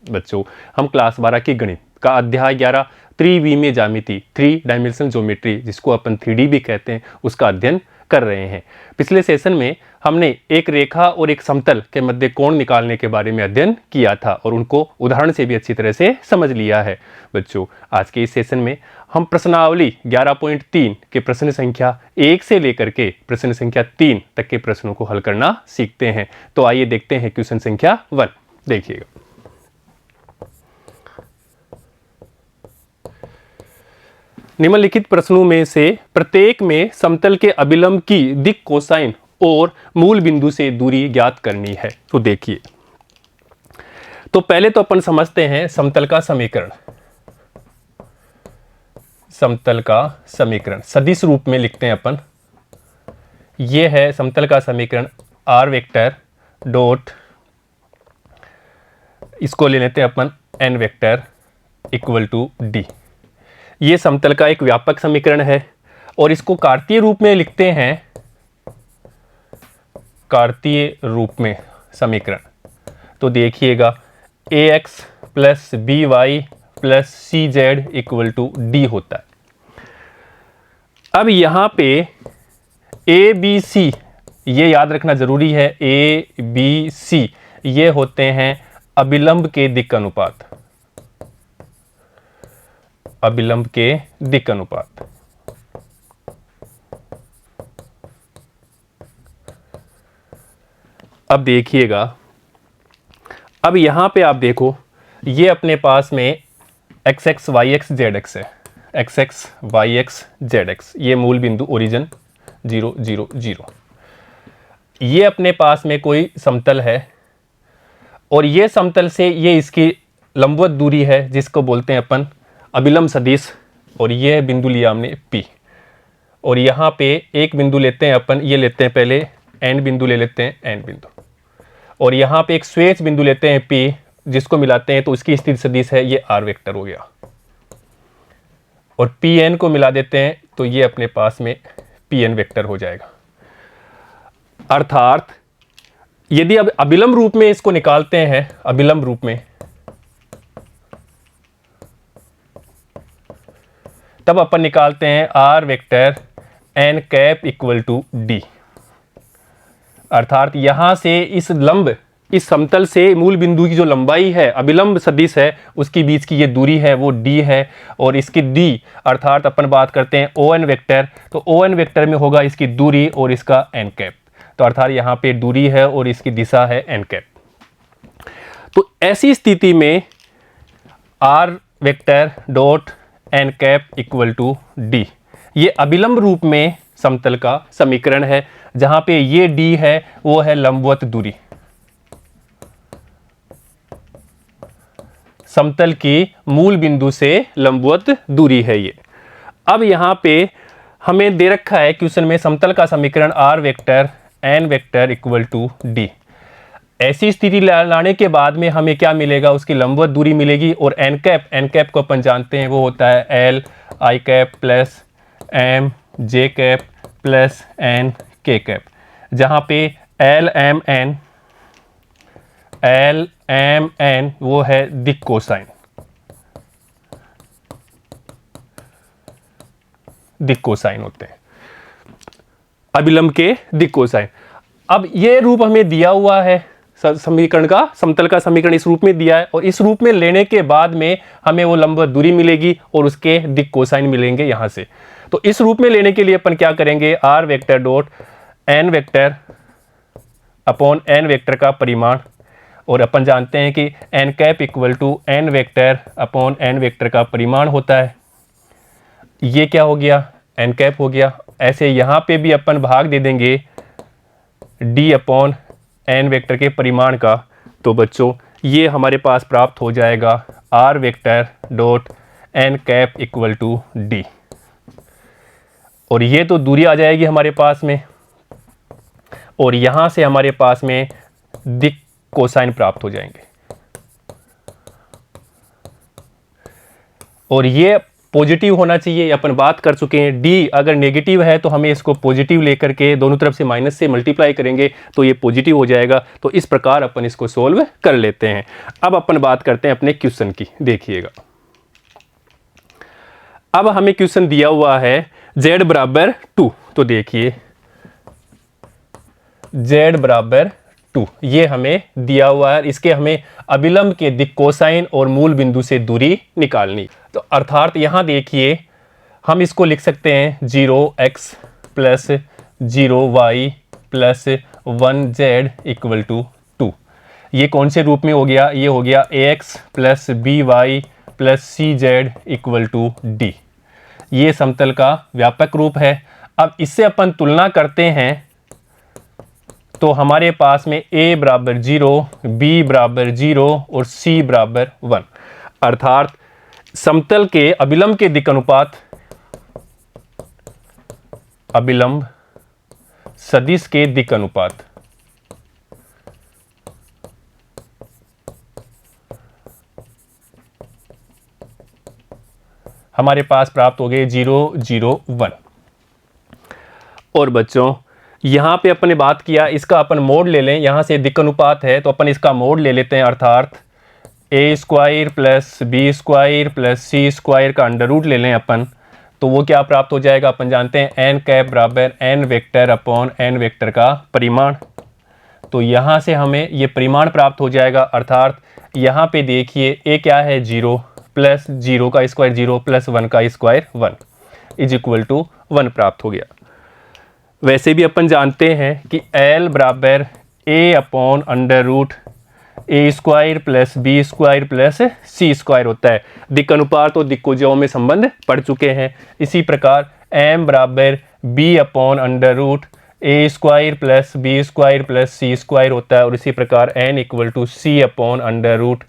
बच्चों हम क्लास 12 के गणित का अध्याय 11 त्रिविमीय ज्यामिति 3 डायमेंशनल ज्योमेट्री जिसको अपन 3D भी कहते हैं उसका अध्ययन कर रहे हैं। पिछले सेशन में हमने एक रेखा और एक समतल के मध्य कोण निकालने के बारे में अध्ययन किया था और उनको उदाहरण से भी अच्छी तरह से समझ लिया है। बच्चों आज के इस सेशन में हम प्रश्नावली 11.3 के प्रश्न संख्या 1 से लेकर के प्रश्न संख्या 3 तक के प्रश्नों को हल करना सीखते हैं। तो आइए देखते हैं क्वेश्चन संख्या 1। देखिएगा, निम्नलिखित प्रश्नों में से प्रत्येक में समतल के अभिलंब की दिक् कोसाइन और मूल बिंदु से दूरी ज्ञात करनी है। तो देखिए, तो पहले तो अपन समझते हैं समतल का समीकरण। समतल का समीकरण सदिश रूप में लिखते हैं अपन। यह है समतल का समीकरण आर वेक्टर डॉट, इसको ले लेते हैं अपन n vector equal to D. ये समतल का एक व्यापक समीकरण है और इसको कार्तीय रूप में लिखते हैं, कार्तीय रूप में समीकरण। तो देखिएगा ax plus B Y plus C Z equal to D होता है। अब यहाँ पे ए बी सी ये याद रखना जरूरी है, ए बी सी ये होते हैं अभिलंब के दिक् अनुपात, अभिलंब के दिक् अनुपात। अब देखिएगा, अब यहां पे आप देखो ये अपने पास में x x y x z x है, x x y x z x, ये मूल बिंदु ओरिजिन 0 0 0। ये अपने पास में कोई समतल है और ये समतल से ये इसकी लंबवत दूरी है जिसको बोलते हैं अपन अभिलंब सदिश, और ये बिंदु लिया हमने P। और यहाँ पे एक बिंदु लेते हैं अपन, ये लेते हैं पहले एंड बिंदु ले लेते हैं एंड बिंदु, और यहाँ पे एक स्वेच्छ बिंदु लेते हैं P जिसको मिलाते हैं तो उसकी स्थिति सदिश है ये R वेक्टर हो गया, और Pn को मिला देते हैं तो ये अपने पास में Pn वेक्टर हो जाएगा। अर्थात यदि अब अभिलंब रूप में इसको निकालते हैं, अभिलंब रूप में, तब अपन निकालते हैं R vector N cap equal to D. अर्थात यहां से इस लंब, इस समतल से मूल बिंदु की जो लंबाई है अभिलंब सदिश है उसकी बीच की ये दूरी है वो डी है, और इसकी डी अर्थात अपन बात करते हैं ओ एन वेक्टर, तो ओ एन वेक्टर में होगा इसकी दूरी और इसका एन कैप। तो अर्थात यहाँ पे दूरी है और इसकी दिशा है एन कैप। तो ऐसी स्थिति में R vector dot N cap equal to D, ये अभिलंब रूप में समतल का समीकरण है, जहां पे ये डी है वो है लंबवत दूरी, समतल की मूल बिंदु से लंबवत दूरी है ये। अब यहां पे हमें दे रखा है क्वेश्चन में समतल का समीकरण R vector N vector equal to D. ऐसी स्थिति लाने के बाद में हमें क्या मिलेगा, उसकी लंबवत दूरी मिलेगी, और एन कैप को अपन जानते हैं वो होता है L I cap plus M J cap plus N K cap, जहाँ पे एल एम एन वो है दिक् कोसाइन, दिक् कोसाइन होते हैं अभिलंब के दिक् कोसाइन। अब ये रूप हमें दिया हुआ है समीकरण का, समतल का समीकरण इस रूप में दिया है, और इस रूप में लेने के बाद में हमें वो लंबवत दूरी मिलेगी और उसके दिक् कोसाइन मिलेंगे यहां से। तो इस रूप में लेने के लिए अपन क्या करेंगे, R vector dot N vector upon N vector का परिमाण, और अपन जानते हैं कि N cap equal to N vector upon N vector का परिमाण होता है। ये क्या हो गया, एन कैप हो गया। ऐसे यहां पे भी अपन भाग दे देंगे डी अपॉन एन वेक्टर के परिमाण का, तो बच्चों ये हमारे पास प्राप्त हो जाएगा R vector dot N cap equal to D, और ये तो दूरी आ जाएगी हमारे पास में, और यहां से हमारे पास में दिक् कोसाइन प्राप्त हो जाएंगे, और ये पॉजिटिव होना चाहिए, अपन बात कर चुके हैं। डी अगर नेगेटिव है तो हमें इसको पॉजिटिव लेकर के दोनों तरफ से माइनस से मल्टीप्लाई करेंगे तो ये पॉजिटिव हो जाएगा। तो इस प्रकार अपन इसको सोल्व कर लेते हैं। अब अपन बात करते हैं अपने क्वेश्चन की। देखिएगा, अब हमें क्वेश्चन दिया हुआ है z बराबर 2। तो देखिए z बराबर 2 ये हमें दिया हुआ है। इसके हमें अभिलंब के दिक् कोसाइन और मूल बिंदु से दूरी निकालनी। तो अर्थात यहां देखिए हम इसको लिख सकते हैं 0x plus 0y plus 1z equal to 2। ये कौन से रूप में हो गया? ये हो गया ax plus by plus cz equal to d। ये समतल का व्यापक रूप है। अब इससे अपन तुलना करते हैं तो हमारे पास में a बराबर 0, b बराबर 0 और c बराबर 1। अर्थात समतल के अभिलंब के दिक् अनुपात, अभिलंब सदिश के दिक् अनुपात हमारे पास प्राप्त हो गए 0, 0, 1। और बच्चों यहां पे अपन ने बात किया, इसका अपन मोड ले लें। यहां से दिक् अनुपात है तो अपन इसका मोड ले लेते हैं। अर्थात a square plus B square plus C square का अंडर रूट ले लें अपन, तो वो क्या प्राप्त हो जाएगा? अपन जानते हैं n कैप बराबर n vector upon n vector का परिमाण। तो यहां से हमें ये परिमाण प्राप्त हो जाएगा। अर्थात यहां पे देखिए a क्या है? 0 प्लस 0 का स्क्वायर 0 प्लस 1 का स्क्वायर 1 इज इक्वल टू 1 प्राप्त हो गया। वैसे भी अपन जानते हैं कि L बराबर a upon under root A square plus B square plus C square होता है। दिक् अनुपात और दिक्कोजों में संबंध पढ़ चुके हैं। इसी प्रकार m बराबर b अपॉन अंडर रूट ए square plus B square plus सी स्क्वायर होता है। और इसी प्रकार n equal to c upon under root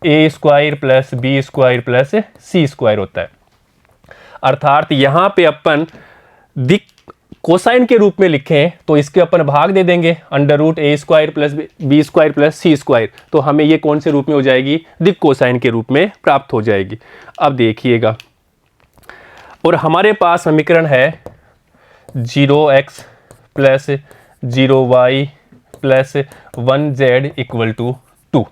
A square plus B square plus C square होता है। अर्थात यहाँ पे अपन दिक् कोसाइन के रूप में लिखें तो इसके अपन भाग दे देंगे, अंडर रूट ए square plus B square plus सी स्क्वायर। तो हमें ये कौन से रूप में हो जाएगी? दिक् कोसाइन के रूप में प्राप्त हो जाएगी। अब देखिएगा, और हमारे पास समीकरण है 0x plus 0y plus 1z equal to 2।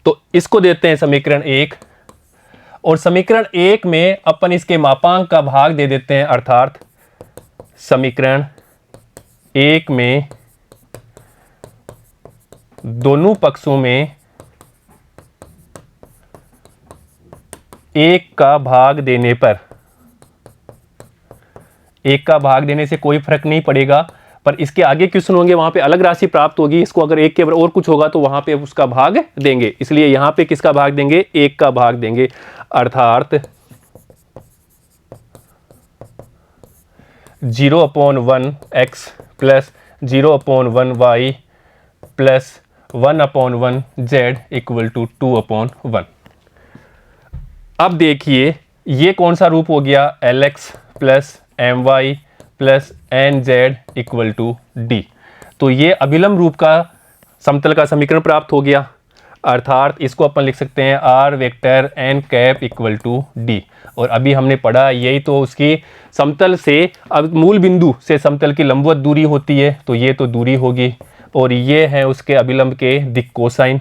तो इसको देते हैं समीकरण 1, और समीकरण 1 में अपन इसके मापांक का भाग दे देते हैं। अर्थात समीकरण 1 में दोनों पक्षों में 1 का भाग देने पर, 1 का भाग देने से कोई फर्क नहीं पड़ेगा, पर इसके आगे क्वेश्चन होंगे वहां पे अलग राशि प्राप्त होगी। इसको अगर 1 के बराबर और कुछ होगा तो वहां पे उसका भाग देंगे। इसलिए यहां पे किसका भाग देंगे? 1 का भाग देंगे। अर्थात 0/1x plus 0/1y plus 1/1z equal to 2/1। अब देखिए ये कौन सा रूप हो गया? lx plus my plus nz equal to d। तो ये अभिलंब रूप का समतल का समीकरण प्राप्त हो गया। अर्थात इसको अपन लिख सकते हैं r vector n cap equal to d। और अभी हमने पढ़ा यही तो उसकी समतल से, अब मूल बिंदु से समतल की लंबवत दूरी होती है, तो ये तो दूरी होगी। और ये है उसके अभिलंब के दिक् कोसाइन।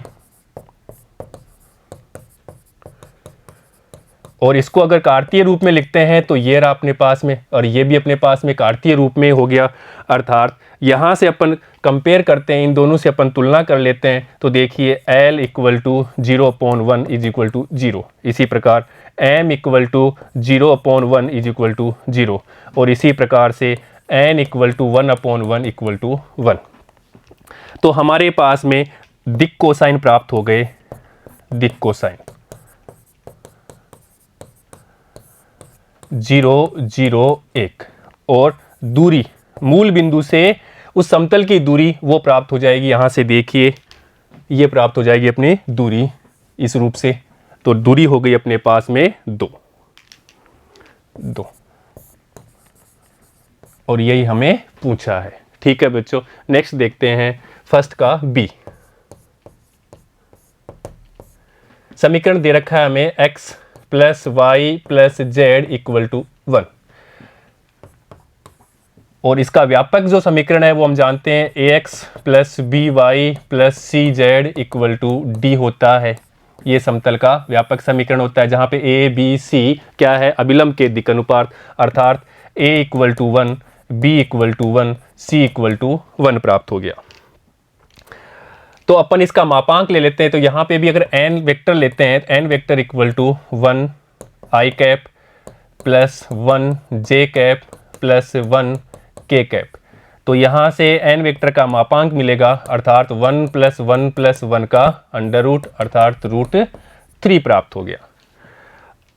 और इसको अगर कार्तीय रूप में लिखते हैं तो ये रहा अपने पास में, और ये भी अपने पास में कार्तीय रूप में हो गया। अर्थात यहाँ से अपन कंपेयर करते हैं, इन दोनों से अपन तुलना कर लेते हैं। तो देखिए L equal to 0/1 is equal to 0। इसी प्रकार M equal to 0/1 is equal to 0। और इसी प्रकार से N equal to 1/1 equal to 1। तो हमारे पास में दिक् कोसाइन प्राप्त हो गए। दिक् कोसाइन 0, 0, 1। और दूरी मूल बिंदु से उस समतल की दूरी वो प्राप्त हो जाएगी। यहाँ से देखिए ये प्राप्त हो जाएगी अपनी दूरी इस रूप से। तो दूरी हो गई अपने पास में 2। और यही हमें पूछा है। ठीक है बच्चों, नेक्स्ट देखते हैं फर्स्ट का बी। समीकरण दे रखा है हमें x plus Y plus Z equal to 1। और इसका व्यापक जो समीकरण है वो हम जानते हैं a x plus B Y plus C Z equal to D होता है। ये समतल का व्यापक समीकरण होता है जहां पे ए बी सी क्या है, अभिलंब के दिक् अनुपात, अर्थात a equal to 1, b equal to 1, c equal to 1 प्राप्त हो गया। तो अपन इसका मापांक ले लेते हैं। तो यहाँ पे भी अगर एन वेक्टर लेते हैं, N vector equal to 1 I cap plus 1 J cap plus 1 K cap. तो यहाँ से एन वेक्टर का मापांक मिलेगा, अर्थात 1 प्लस 1 प्लस 1 का अंडर रूट, अर्थात √3 प्राप्त हो गया।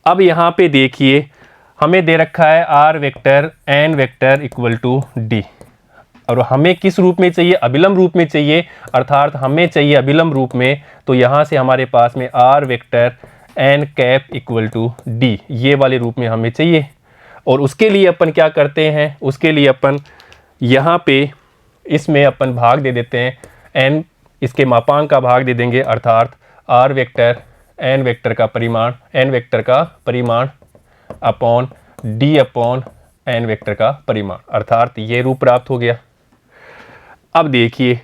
अब यहाँ पे देखिए हमें दे रखा है R vector N vector equal to D, और हमें किस रूप में चाहिए, अभिलंब रूप में चाहिए, अर्थात हमें चाहिए अभिलंब रूप में। तो यहाँ से हमारे पास में R vector N cap equal to D, ये वाले रूप में हमें चाहिए। और उसके लिए अपन क्या करते हैं, उसके लिए अपन यहाँ पे इसमें अपन भाग दे देते हैं, एन इसके मापांक का भाग दे देंगे, अर्थात आर वेक्टर एन वेक्टर का परिमाण, एन वेक्टर का परिमाण upon D upon N vector का परिमाण, अर्थात ये रूप प्राप्त हो गया। अब देखिए,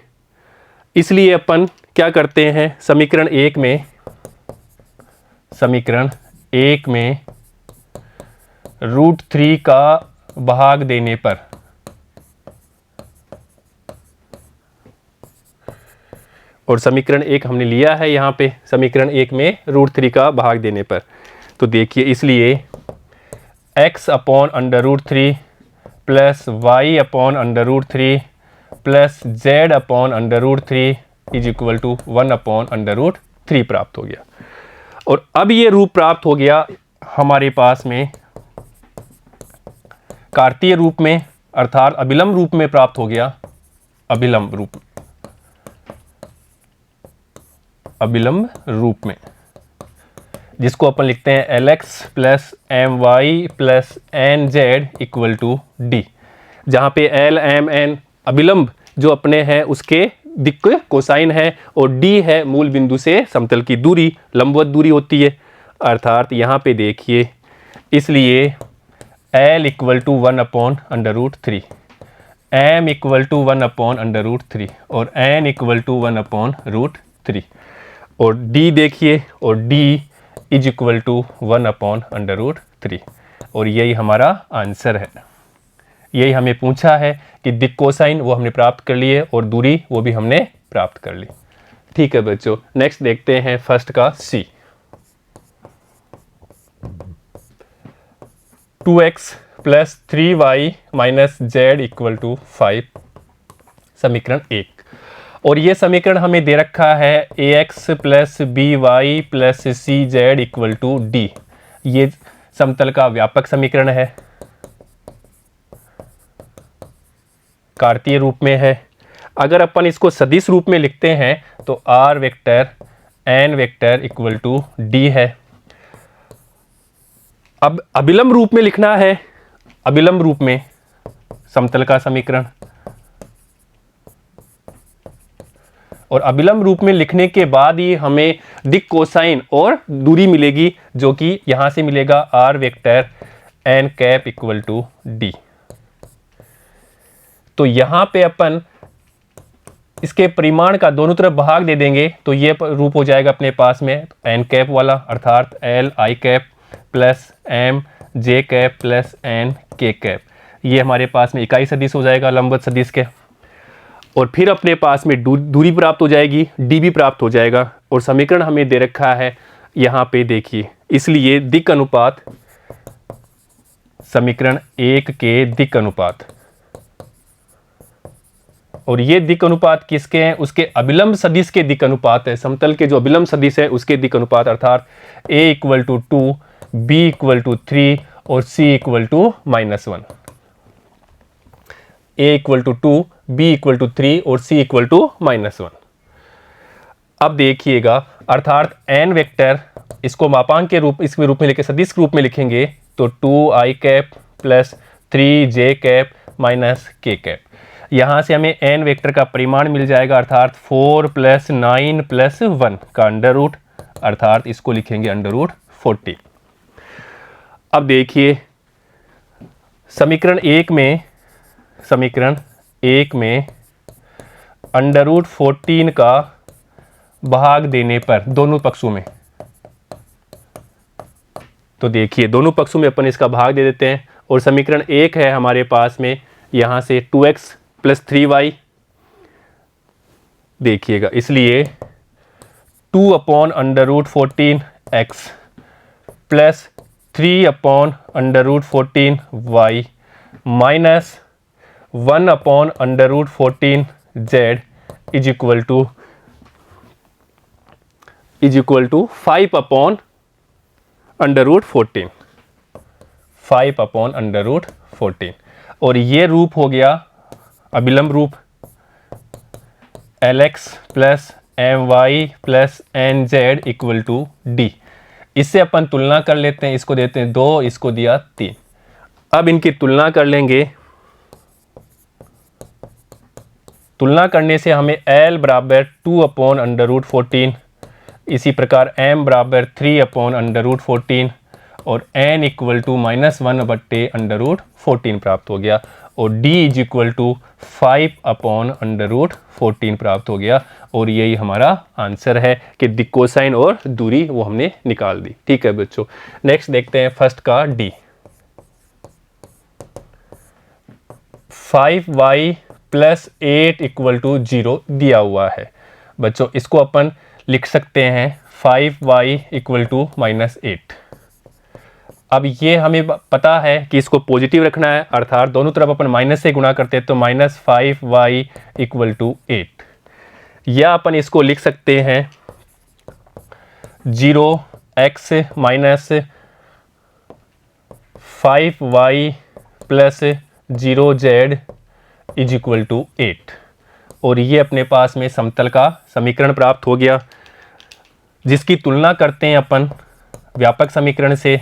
इसलिए अपन क्या करते हैं, समीकरण एक में √3 का भाग देने पर और समीकरण एक हमने लिया है यहाँ पे, समीकरण एक में √3 का भाग देने पर। तो देखिए, इसलिए x upon √3 plus y upon √3 plus z upon √3 is equal to 1 upon √3 प्राप्त हो गया। और अब ये रूप प्राप्त हो गया हमारे पास में कार्तीय रूप में, अर्थात अभिलंब रूप में प्राप्त हो गया, अभिलंब रूप में, जिसको अपन लिखते हैं Lx plus M Y plus N Z equal to D, जहाँ पे L M N अभिलंब जो अपने हैं उसके दिक् कोसाइन है और d है मूल बिंदु से समतल की दूरी, लंबवत दूरी होती है। अर्थात यहाँ पे देखिए, इसलिए L equal to 1 upon √3, M equal to 1 upon √3 और N इक्वल टू 1 अपॉन √3, और D देखिए, और D is equal to 1 upon √3, और यही हमारा आंसर है। यही हमें पूछा है कि दिक् कोसाइन वो हमने प्राप्त कर लिए और दूरी वो भी हमने प्राप्त कर ली। ठीक है बच्चों, नेक्स्ट देखते हैं फर्स्ट का C। 2x plus 3y minus Z equal to 5, समीकरण 1। और ये समीकरण हमें दे रखा है ax plus B Y plus C Z equal to D, ये समतल का व्यापक समीकरण है, कार्तीय रूप में है। अगर अपन इसको सदिश रूप में लिखते हैं तो R vector N vector equal to D है। अब अभिलंब रूप में लिखना है, अभिलंब रूप में समतल का समीकरण, और अभिलंब रूप में लिखने के बाद ही हमें दिक् कोसाइन और दूरी मिलेगी, जो कि यहां से मिलेगा R vector N cap equal to D. तो यहां पे अपन इसके परिमाण का दोनों तरफ भाग दे देंगे तो ये रूप हो जाएगा अपने पास में एन कैप वाला, अर्थात L I cap plus M J cap plus N K cap, ये हमारे पास में इकाई सदिश हो जाएगा लंबवत सदिश के। और फिर अपने पास में दूरी प्राप्त हो जाएगी, डी भी प्राप्त हो जाएगा। और समीकरण हमें दे रखा है यहाँ पे देखिए, इसलिए दिक् अनुपात, समीकरण 1 के दिक् अनुपात, और ये दिक् अनुपात किसके हैं, उसके अभिलंब सदिश के दिक् अनुपात है, समतल के जो अभिलंब सदिश है उसके दिक् अनुपात, अर्थात a equal to 2, b equal to 3 और c equal to -1, a equal to 2, b equal to 3 और c इक्वल टू -1। अब देखिएगा, अर्थात n वेक्टर इसको मापांक के रूप, इसके रूप में लेके सदिश रूप में लिखेंगे तो 2i cap plus 3j cap minus k cap, यहाँ से हमें n वेक्टर का परिमाण मिल जाएगा, अर्थात 4 + 9 + 1 का अंडर रूट, अर्थात इसको लिखेंगे अंडर रूट 40। अब देखिए समीकरण एक में अंडर रूट 14 का भाग देने पर दोनों पक्षों में, तो देखिए दोनों पक्षों में अपन इसका भाग दे देते हैं और समीकरण एक है हमारे पास में यहां से 2x प्लस 3y, देखिएगा इसलिए 2 upon under root 14 x plus 3 upon under root 14 y minus 1 upon under root 14 z is equal to 5 upon under root 14, 5 upon under root 14। और ये रूप हो गया अभिलंब रूप lx plus my plus nz equal to d। इससे अपन तुलना कर लेते हैं, इसको देते हैं 2, इसको दिया 3। अब इनकी तुलना कर लेंगे, तुलना करने से हमें l बराबर 2 अपॉन अंडर रूट 14, इसी प्रकार m बराबर 3 अपॉन अंडर रूट 14 और n इक्वल टू -1 बट्टे अंडर रूट 14 प्राप्त हो गया और d is equal to 5 upon under root 14 प्राप्त हो गया। और यही हमारा आंसर है कि दी कोसाइन और दूरी वो हमने निकाल दी। ठीक है बच्चों, नेक्स्ट देखते हैं फर्स्ट का d। 5y plus 8 equal to 0 दिया हुआ है बच्चों, इसको अपन लिख सकते हैं 5y इक्वल टू -8। अब ये हमें पता है कि इसको पॉजिटिव रखना है, अर्थात दोनों तरफ अपन माइनस से गुणा करते हैं तो -5y इक्वल टू 8, या अपन इसको लिख सकते हैं 0x minus 5y plus 0z is equal to 8। और ये अपने पास में समतल का समीकरण प्राप्त हो गया, जिसकी तुलना करते हैं अपन व्यापक समीकरण से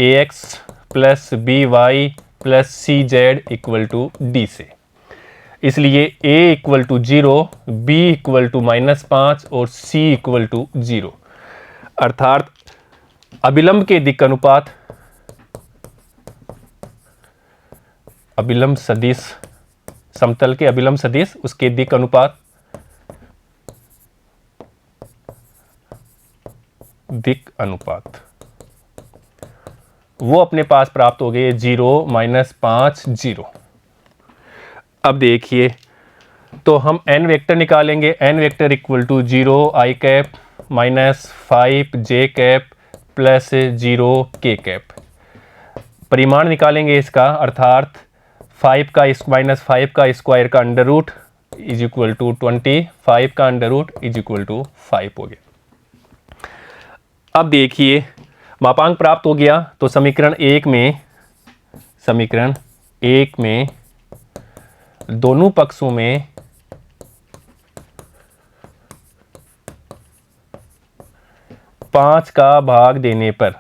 ax plus by plus cz equal to d से। इसलिए a equal to 0, b equal to -5 और c इक्वल टू 0, अर्थात अभिलंब के दिक् अनुपात, अभिलंब सदिश, समतल के अभिलंब सदिश उसके दिक् अनुपात, दिक् अनुपात वो अपने पास प्राप्त हो गए 0 -5 0। अब देखिए तो हम n वेक्टर निकालेंगे, n vector equal to 0 i cap minus 5 j cap plus 0 k cap. परिमाण निकालेंगे इसका, अर्थात 5 का -5 का स्क्वायर का under root is equal to 20, 5 का under root is equal to 5 हो गया। अब देखिए मापांक प्राप्त हो गया, तो समीकरण एक में दोनों पक्षों में पांच का भाग देने पर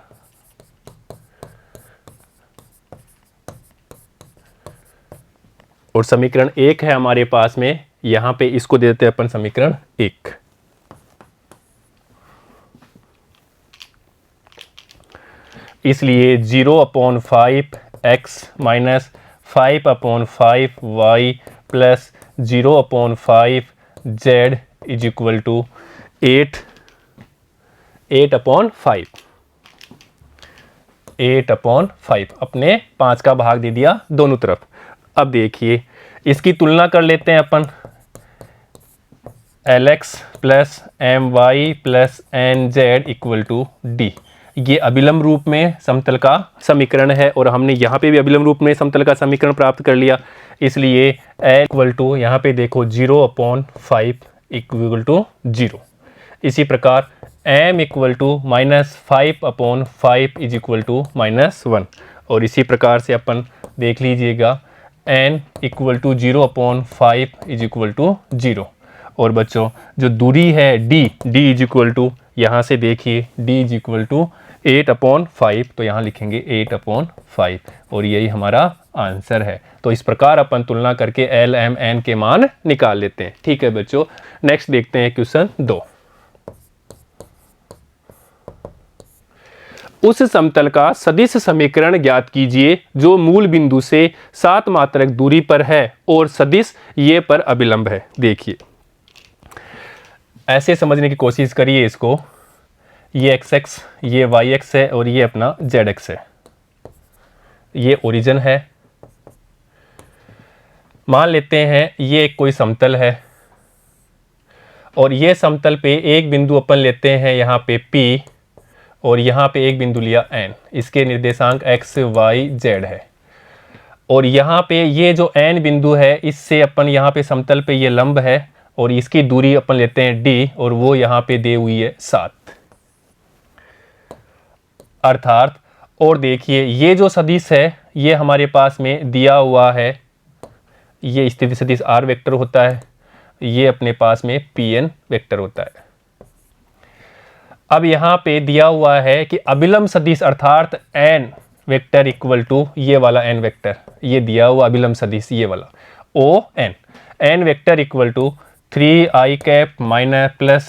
और समीकरण एक है हमारे पास में, यहां पे इसको देते हैं अपन समीकरण एक। इसलिए 0/5 x minus 5/5 y plus 0/5 z is equal to 8/5 अपने 5 का भाग दे दिया दोनों तरफ। अब देखिए इसकी तुलना कर लेते हैं अपन, lx plus my plus nz equal to d। ये अभिलंब रूप में समतल का समीकरण है और हमने यहाँ पे भी अभिलंब रूप में समतल का समीकरण प्राप्त कर लिया। इसलिए l इक्वल टू यहाँ पे देखो 0/5 इक्वल टू 0। इसी प्रकार m equal to -5/5 is equal to -1। और इसी प्रकार से अपन देख लीजिएगा n equal to 0/5 is equal to 0। और बच्चों जो दूरी है d इज इक्वल टू, यहाँ से देखिए d इज इक्वल टू 8/5, तो यहाँ लिखेंगे 8/5 और यही हमारा आंसर है। तो इस प्रकार अपन तुलना करके l m n के मान निकाल लेते हैं। ठीक है बच्चों, नेक्स्ट देखते हैं क्वेश्चन 2। उस समतल का सदिश समीकरण ज्ञात कीजिए जो मूल बिंदु से 7 मात्रक दूरी पर है और सदिश ये पर अभिलंब है। देखिए ऐसे समझने की कोशिश करिए इसको, ये एक्स एक्स, ये वाई एक्स है और ये अपना जेड एक्स है, ये ओरिजिन है। मान लेते हैं ये कोई समतल है और ये समतल पे एक बिंदु अपन लेते हैं यहाँ पे P और यहाँ पे एक बिंदु लिया N, इसके निर्देशांक x y z है। और यहाँ पे ये जो N बिंदु है इससे अपन यहाँ पे समतल पे ये लंब है और इसकी दूरी अपन लेते हैं d और वो यहाँ पे दी हुई है 7। अर्थात और देखिए ये जो सदिश है ये हमारे पास में दिया हुआ है, ये स्थिति सदिश r वेक्टर होता है, ये अपने पास में Pn वेक्टर होता है। अब यहाँ पे दिया हुआ है कि अभिलंब सदिश अर्थात n वेक्टर इक्वल टू ये वाला n वेक्टर, ये दिया हुआ अभिलंब सदिश ये वाला n vector equal to 3i cap minus plus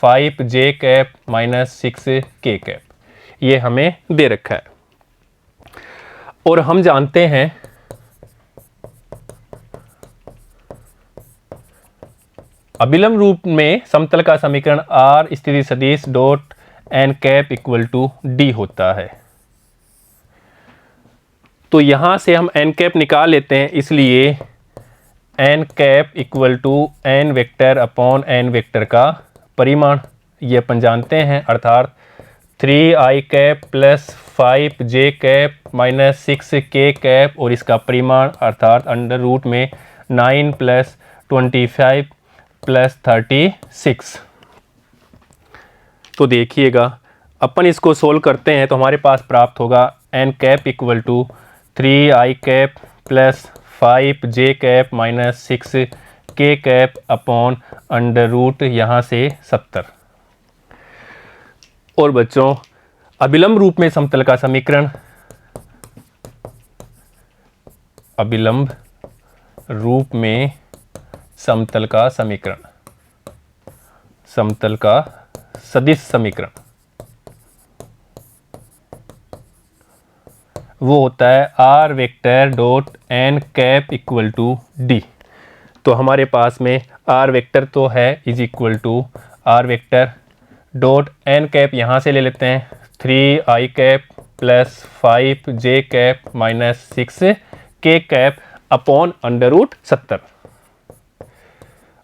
5j cap minus 6k cap, ये हमें दे रखा है। और हम जानते हैं अभिलंब रूप में समतल का समीकरण r स्थिति सदिश dot n cap equal to d होता है। तो यहां से हम n कैप निकाल लेते हैं, इसलिए n cap equal to n vector upon n vector का परिमाण, ये अपन जानते हैं। अर्थात 3i cap plus 5j cap minus 6k cap और इसका परिमाण अर्थात अंडर रूट में 9 प्लस 25 प्लस 36। तो देखिएगा अपन इसको सोल्व करते हैं तो हमारे पास प्राप्त होगा n cap equal to 3i cap plus 5j cap minus 6k cap upon under root यहाँ से 70। और बच्चों अभिलंब रूप में समतल का समीकरण, अभिलंब रूप में समतल का समीकरण, समतल का सदिश समीकरण वो होता है r vector dot n cap equal to d। तो हमारे पास में r वेक्टर तो है is equal to r vector dot n cap यहाँ से ले लेते हैं 3i cap plus 5j cap minus 6k cap upon under root 70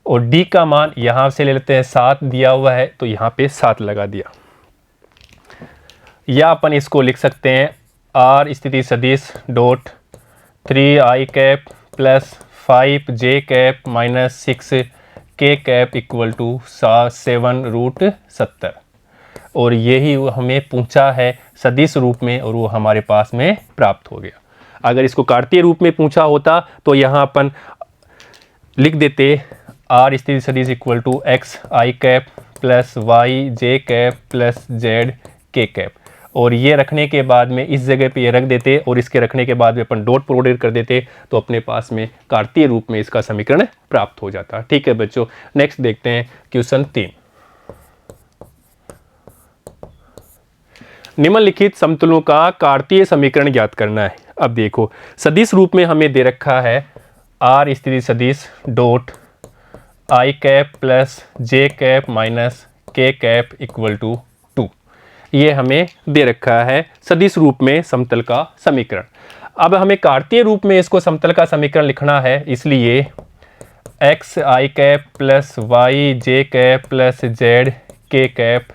और d का मान यहाँ से ले लेते हैं 7 दिया हुआ है तो यहाँ पे 7 लगा दिया। या अपन इसको लिख सकते हैं r स्थिति सदिश dot 3i cap plus 5j cap minus 6k cap equal to 7 root 70 और यही हमें पूछा है सदिश रूप में और वो हमारे पास में प्राप्त हो गया। अगर इसको कार्तीय रूप में पूछा होता तो यहाँ अपन लिख देते r स्थिति सदिश equal to x i cap plus y j cap plus z k cap और ये रखने के बाद में इस जगह पे ये रख देते और इसके रखने के बाद में अपन डॉट प्रोडक्ट कर देते तो अपने पास में कार्तीय रूप में इसका समीकरण प्राप्त हो जाता। ठीक है बच्चों, नेक्स्ट देखते हैं क्वेश्चन 3। निम्नलिखित समतलों का कार्तीय समीकरण ज्ञात करना है। अब देखो सदिश रूप में हमें दे रखा है r स्थिति सदिश dot i cap plus j cap minus k cap equal to 2, ये हमें दे रखा है सदिश रूप में समतल का समीकरण। अब हमें कार्तीय रूप में इसको समतल का समीकरण लिखना है, इसलिए x i cap plus y j cap plus z k cap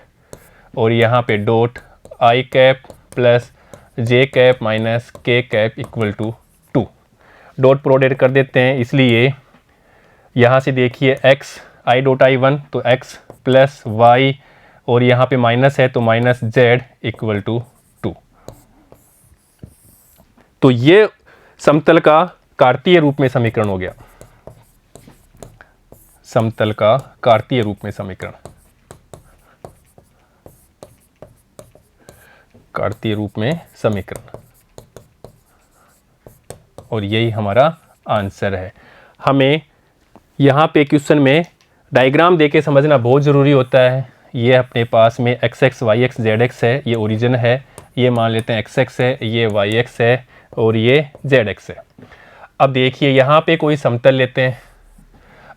और यहाँ पे dot i cap plus j cap minus k cap equal to 2, dot product कर देते हैं। इसलिए यहाँ से देखिए x i डॉट i1 तो x प्लस y और यहाँ पे माइनस है तो माइनस z इक्वल टू 2। तो ये समतल का कार्तीय रूप में समीकरण हो गया, समतल का कार्तीय रूप में समीकरण, कार्तीय रूप में समीकरण और यही हमारा आंसर है। हमें यहाँ पे क्वेश्चन में डायग्राम देके समझना बहुत ज़रूरी होता है। ये अपने पास में x x y x z x है, ये ओरिजिन है, ये मान लेते हैं x है, ये y है और ये z है। अब देखिए यहाँ पे कोई समतल लेते हैं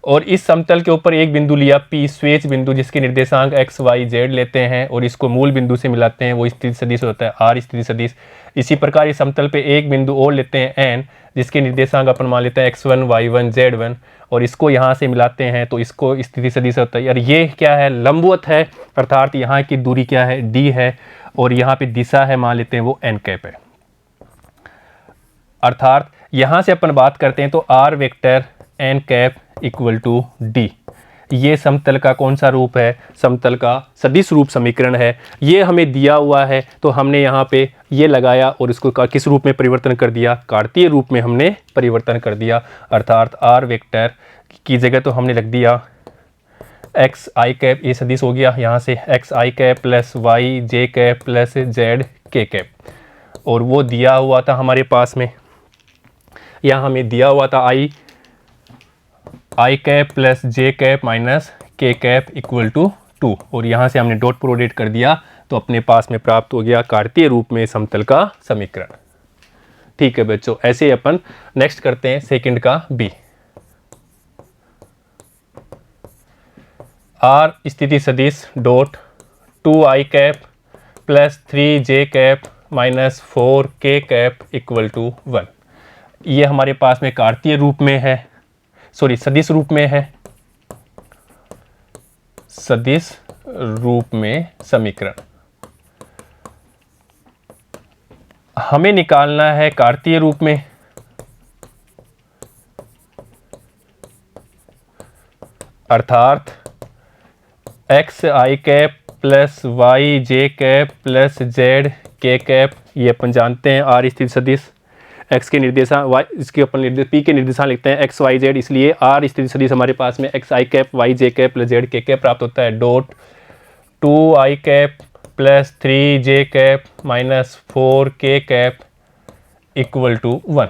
और इस समतल के ऊपर एक बिंदु लिया P, स्वेच बिंदु, जिसके निर्देशांक x y z लेते हैं और इसको मूल बिंदु से मिलाते हैं, वो स्थिति सदिश होता है r स्थिति सदिश। इसी प्रकार इस समतल पे एक बिंदु और लेते हैं n, जिसके निर्देशांक अपन मान लेते हैं x1 y1 z1 और इसको यहाँ से मिलाते हैं तो इसको स्थिति सदिश होता है। और ये क्या है, लंबवत है, अर्थात यहाँ की दूरी क्या है, d है, और यहाँ पे दिशा है मान लेते हैं वो n कैप है। अर्थात यहाँ से अपन बात करते हैं तो r vector n cap equal to d, ये समतल का कौन सा रूप है, समतल का सदिश रूप समीकरण है। ये हमें दिया हुआ है तो हमने यहाँ पे ये लगाया और इसको किस रूप में परिवर्तन कर दिया, कार्तीय रूप में हमने परिवर्तन कर दिया। अर्थात r वेक्टर की जगह तो हमने रख दिया एक्स आई कैप, ये सदिश हो गया यहाँ से x i cap plus Y j cap plus z k cap, और वो दिया हुआ था हमारे पास में, यहाँ हमें दिया हुआ था आई कैप प्लस जे कैप माइनस के कैप इक्वल टू 2, और यहाँ से हमने डॉट प्रोडक्ट कर दिया तो अपने पास में प्राप्त हो गया कार्तीय रूप में समतल का समीकरण। ठीक है बच्चों, ऐसे ही अपन नेक्स्ट करते हैं सेकंड का बी। आर स्थिति सदिश dot 2i cap plus 3j cap minus 4k cap equal to 1, ये हमारे पास में कार्तीय रूप में है, सॉरी सदिश रूप में है, सदिश रूप में समीकरण। हमें निकालना है कार्तीय रूप में, अर्थात x i cap plus Y j cap plus z k cap, ये अपन जानते हैं आर स्थिति सदिश, एक्स के निर्देशांक वाई, इसके अपन निर्देश पी के निर्देशांक लिखते हैं एक्स वाई जेड, इसलिए आर स्थिति सदिश हमारे पास में x i cap y j cap plus z k cap प्राप्त होता है। Dot 2i cap plus 3j cap minus 4k cap equal to 1,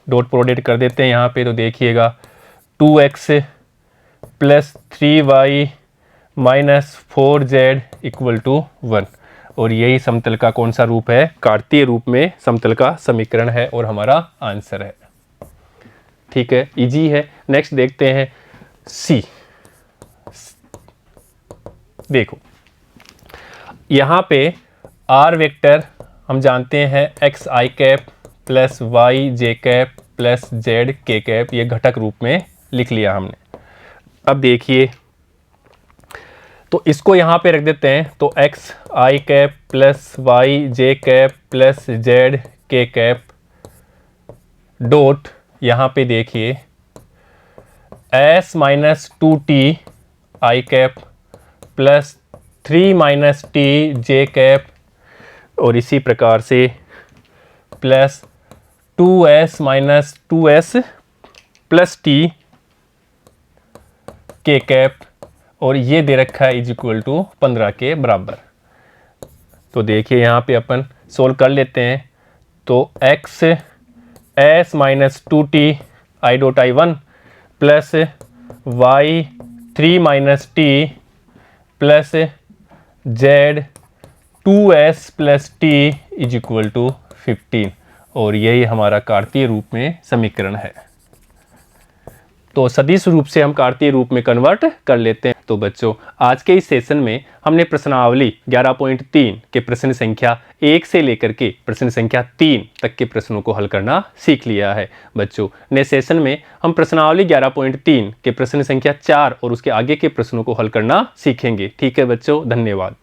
dot product कर देते हैं यहाँ पे तो देखिएगा 2x plus 3y minus 4z equal to 1, और यही समतल का कौन सा रूप है, कार्तीय रूप में समतल का समीकरण है और हमारा आंसर है। ठीक है, इजी है। नेक्स्ट देखते हैं सी। देखो यहाँ पे आर वेक्टर हम जानते हैं x i cap plus Y j cap plus z k cap, ये घटक रूप में लिख लिया हमने। अब देखिए तो इसको यहाँ पे रख देते हैं तो x i cap plus Y j cap plus z k cap dot, यहाँ पे देखिए एस माइनस 2t आई कैप प्लस 3 माइनस टी जे कैप, और इसी प्रकार से plus 2s minus 2s plus T के कैप, और ये दे रखा है इज इक्वल टू 15 के बराबर। तो देखिए यहाँ पे अपन सोल्व कर लेते हैं तो x s minus 2t i dot i 1 plus y 3 minus t plus z 2s plus t is equal to 15, और यही हमारा कार्तीय रूप में समीकरण है। तो सदिश रूप से हम कार्तीय रूप में कन्वर्ट कर लेते हैं। तो बच्चों आज के इस सेशन में हमने प्रश्नावली 11.3 के प्रश्न संख्या 1 से लेकर के प्रश्न संख्या 3 तक के प्रश्नों को हल करना सीख लिया है। बच्चों नेक्स्ट सेशन में हम प्रश्नावली 11.3 के प्रश्न संख्या 4 और उसके आगे के प्रश्नों को हल करना सीखेंगे। ठीक है बच्चों, धन्यवाद।